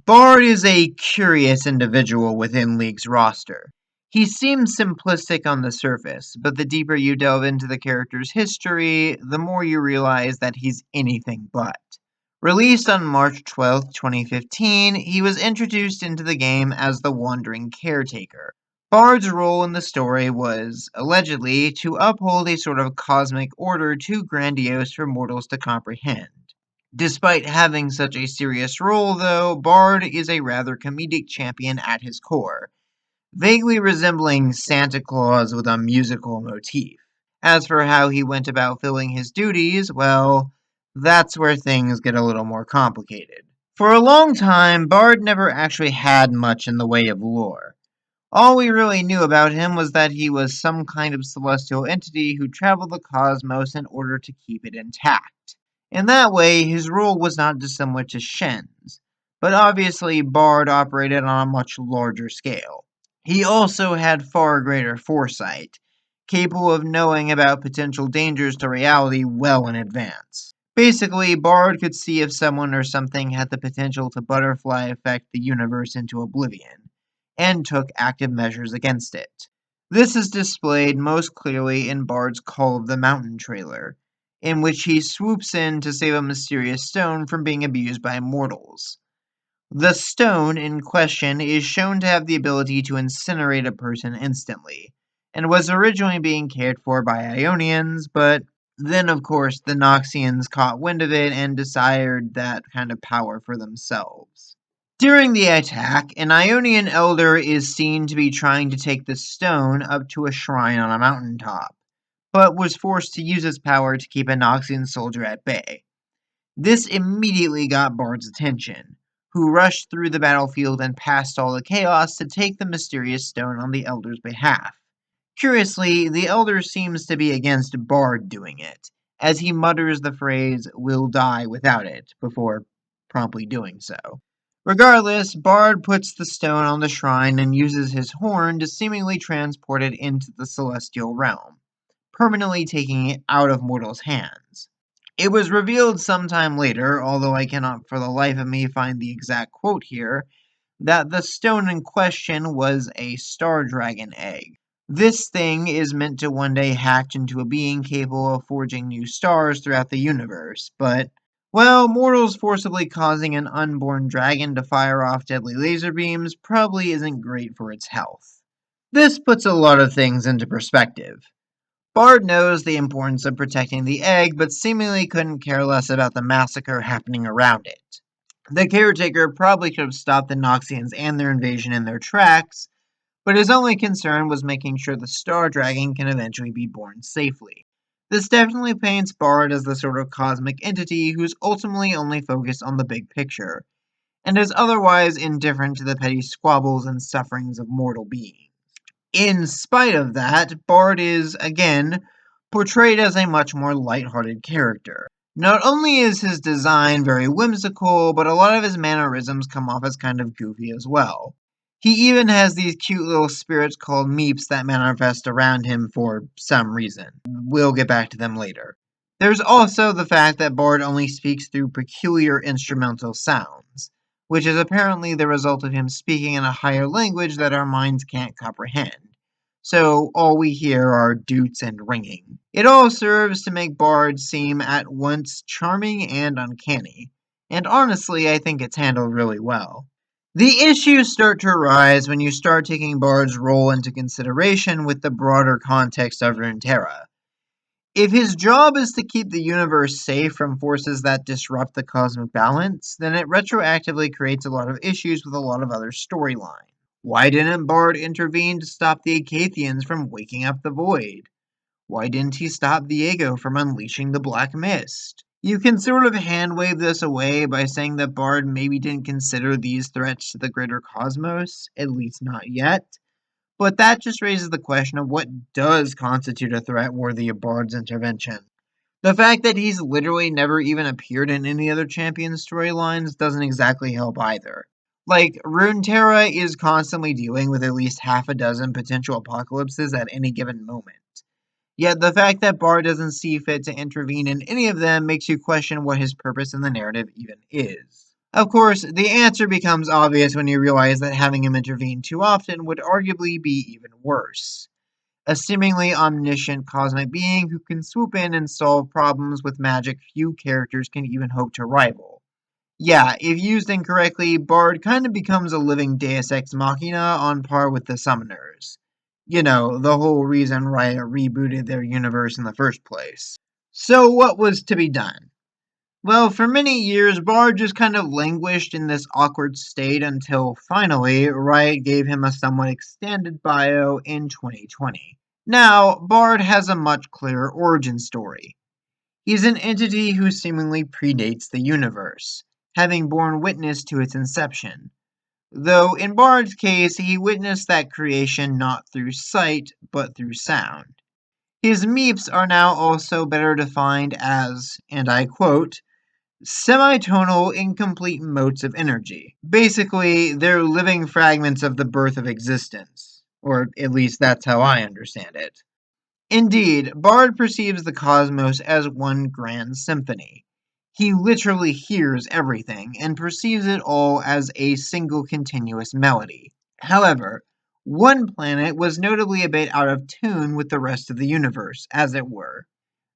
Bard is a curious individual within League's roster. He seems simplistic on the surface, but the deeper you delve into the character's history, the more you realize that he's anything but. Released on March 12, 2015, he was introduced into the game as the Wandering Caretaker. Bard's role in the story was, allegedly, to uphold a sort of cosmic order too grandiose for mortals to comprehend. Despite having such a serious role, though, Bard is a rather comedic champion at his core, vaguely resembling Santa Claus with a musical motif. As for how he went about filling his duties, well, that's where things get a little more complicated. For a long time, Bard never actually had much in the way of lore. All we really knew about him was that he was some kind of celestial entity who traveled the cosmos in order to keep it intact. In that way, his role was not dissimilar to Shen's, but obviously Bard operated on a much larger scale. He also had far greater foresight, capable of knowing about potential dangers to reality well in advance. Basically, Bard could see if someone or something had the potential to butterfly effect the universe into oblivion, and took active measures against it. This is displayed most clearly in Bard's Call of the Mountain trailer, in which he swoops in to save a mysterious stone from being abused by mortals. The stone in question is shown to have the ability to incinerate a person instantly, and was originally being cared for by Ionians, but then of course the Noxians caught wind of it and desired that kind of power for themselves. During the attack, an Ionian elder is seen to be trying to take the stone up to a shrine on a mountaintop, but was forced to use his power to keep a Noxian soldier at bay. This immediately got Bard's attention, who rushed through the battlefield and past all the chaos to take the mysterious stone on the Elder's behalf. Curiously, the Elder seems to be against Bard doing it, as he mutters the phrase, "will die without it," before promptly doing so. Regardless, Bard puts the stone on the shrine and uses his horn to seemingly transport it into the celestial realm, permanently taking it out of mortals' hands. It was revealed sometime later, although I cannot for the life of me find the exact quote here, that the stone in question was a star dragon egg. This thing is meant to one day hatch into a being capable of forging new stars throughout the universe, but, well, mortals forcibly causing an unborn dragon to fire off deadly laser beams probably isn't great for its health. This puts a lot of things into perspective. Bard knows the importance of protecting the egg, but seemingly couldn't care less about the massacre happening around it. The caretaker probably could have stopped the Noxians and their invasion in their tracks, but his only concern was making sure the Star Dragon can eventually be born safely. This definitely paints Bard as the sort of cosmic entity who's ultimately only focused on the big picture, and is otherwise indifferent to the petty squabbles and sufferings of mortal beings. In spite of that, Bard is, again, portrayed as a much more lighthearted character. Not only is his design very whimsical, but a lot of his mannerisms come off as kind of goofy as well. He even has these cute little spirits called meeps that manifest around him for some reason. We'll get back to them later. There's also the fact that Bard only speaks through peculiar instrumental sounds, which is apparently the result of him speaking in a higher language that our minds can't comprehend. So all we hear are doots and ringing. It all serves to make Bard seem at once charming and uncanny, and honestly I think it's handled really well. The issues start to arise when you start taking Bard's role into consideration with the broader context of Runeterra. If his job is to keep the universe safe from forces that disrupt the cosmic balance, then it retroactively creates a lot of issues with a lot of other storylines. Why didn't Bard intervene to stop the Acathians from waking up the Void? Why didn't he stop Viego from unleashing the Black Mist? You can sort of hand-wave this away by saying that Bard maybe didn't consider these threats to the greater cosmos, at least not yet. But that just raises the question of what does constitute a threat worthy of Bard's intervention. The fact that he's literally never even appeared in any other champion storylines doesn't exactly help either. Like, Runeterra is constantly dealing with at least half a dozen potential apocalypses at any given moment. Yet the fact that Bard doesn't see fit to intervene in any of them makes you question what his purpose in the narrative even is. Of course, the answer becomes obvious when you realize that having him intervene too often would arguably be even worse. A seemingly omniscient cosmic being who can swoop in and solve problems with magic few characters can even hope to rival. Yeah, if used incorrectly, Bard kind of becomes a living deus ex machina on par with the Summoners. You know, the whole reason Riot rebooted their universe in the first place. So, what was to be done? Well, for many years, Bard just kind of languished in this awkward state until finally, Riot gave him a somewhat extended bio in 2020. Now, Bard has a much clearer origin story. He's an entity who seemingly predates the universe, having borne witness to its inception. Though in Bard's case, he witnessed that creation not through sight, but through sound. His meeps are now also better defined as, and I quote, semitonal incomplete motes of energy. Basically, they're living fragments of the birth of existence. Or at least that's how I understand it. Indeed, Bard perceives the cosmos as one grand symphony. He literally hears everything and perceives it all as a single continuous melody. However, one planet was notably a bit out of tune with the rest of the universe, as it were.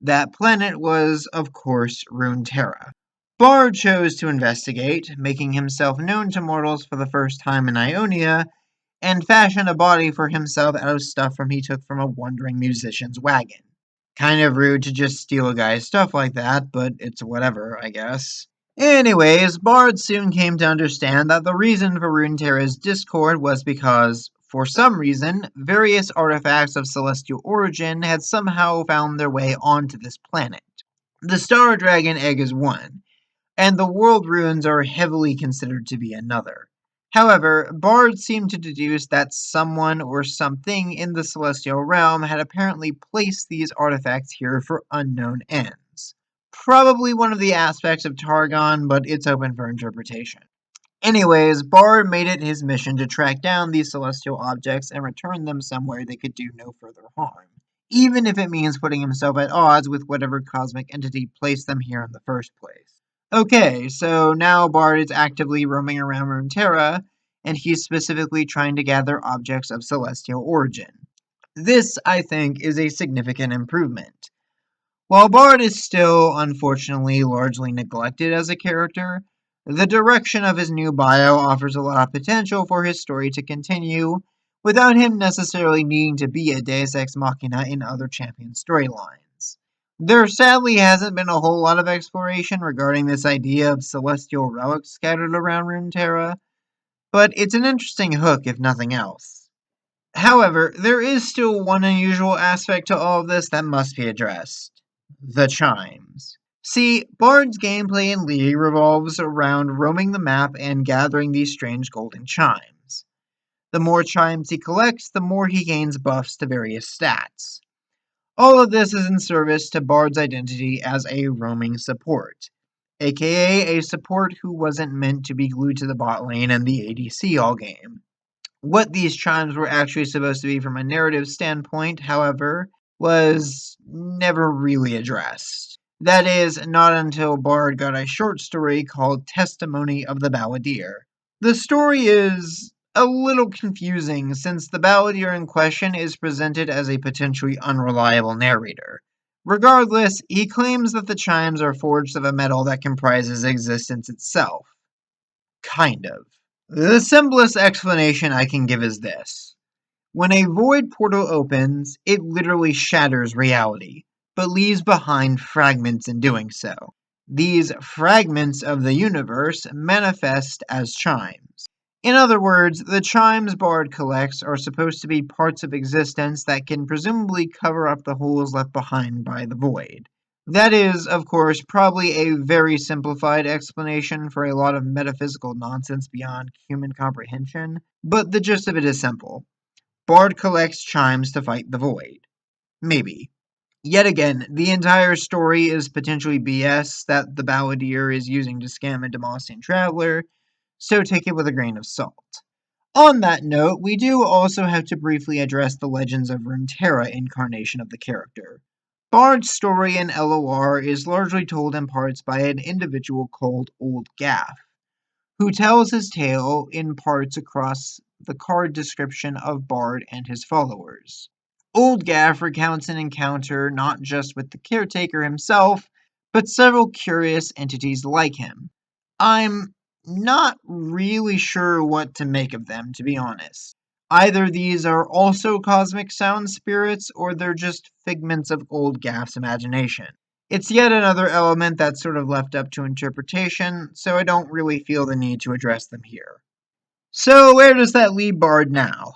That planet was, of course, Runeterra. Bard chose to investigate, making himself known to mortals for the first time in Ionia, and fashion a body for himself out of stuff he took from a wandering musician's wagon. Kind of rude to just steal a guy's stuff like that, but it's whatever, I guess. Anyways, Bard soon came to understand that the reason for Runeterra's discord was because, for some reason, various artifacts of celestial origin had somehow found their way onto this planet. The Star Dragon egg is one, and the world runes are heavily considered to be another. However, Bard seemed to deduce that someone or something in the celestial realm had apparently placed these artifacts here for unknown ends. Probably one of the aspects of Targon, but it's open for interpretation. Anyways, Bard made it his mission to track down these celestial objects and return them somewhere they could do no further harm, even if it means putting himself at odds with whatever cosmic entity placed them here in the first place. Okay, so now Bard is actively roaming around Runeterra, and he's specifically trying to gather objects of celestial origin. This, I think, is a significant improvement. While Bard is still, unfortunately, largely neglected as a character, the direction of his new bio offers a lot of potential for his story to continue without him necessarily needing to be a deus ex machina in other champion storylines. There sadly hasn't been a whole lot of exploration regarding this idea of celestial relics scattered around Runeterra, but it's an interesting hook if nothing else. However, there is still one unusual aspect to all of this that must be addressed. The chimes. See, Bard's gameplay in League revolves around roaming the map and gathering these strange golden chimes. The more chimes he collects, the more he gains buffs to various stats. All of this is in service to Bard's identity as a roaming support, aka a support who wasn't meant to be glued to the bot lane and the ADC all game. What these chimes were actually supposed to be from a narrative standpoint, however, was never really addressed. That is, not until Bard got a short story called Testimony of the Balladeer. The story is a little confusing since the balladeer in question is presented as a potentially unreliable narrator. Regardless, he claims that the chimes are forged of a metal that comprises existence itself. Kind of. The simplest explanation I can give is this. When a void portal opens, it literally shatters reality, but leaves behind fragments in doing so. These fragments of the universe manifest as chimes. In other words, the chimes Bard collects are supposed to be parts of existence that can presumably cover up the holes left behind by the void. That is, of course, probably a very simplified explanation for a lot of metaphysical nonsense beyond human comprehension, but the gist of it is simple. Bard collects chimes to fight the void. Maybe. Yet again, the entire story is potentially BS that the Balladeer is using to scam a Demacian traveler, so take it with a grain of salt. On that note, we do also have to briefly address the Legends of Runeterra incarnation of the character. Bard's story in LOR is largely told in parts by an individual called Old Gaff. who tells his tale in parts across the card description of Bard and his followers. Old Gaff recounts an encounter not just with the caretaker himself, but several curious entities like him. I'm not really sure what to make of them, to be honest. Either these are also cosmic sound spirits, or they're just figments of Old Gaff's imagination. It's yet another element that's sort of left up to interpretation, so I don't really feel the need to address them here. So, where does that leave Bard now?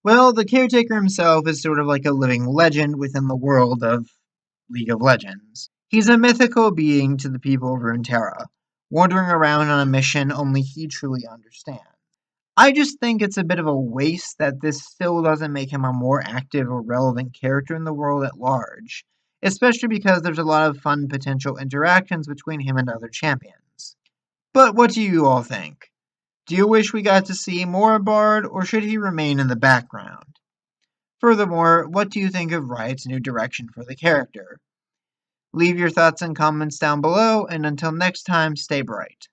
Well, the caretaker himself is sort of like a living legend within the world of League of Legends. He's a mythical being to the people of Runeterra, wandering around on a mission only he truly understands. I just think it's a bit of a waste that this still doesn't make him a more active or relevant character in the world at large, especially because there's a lot of fun potential interactions between him and other champions. But what do you all think? Do you wish we got to see more of Bard, or should he remain in the background? Furthermore, what do you think of Riot's new direction for the character? Leave your thoughts and comments down below, and until next time, stay bright.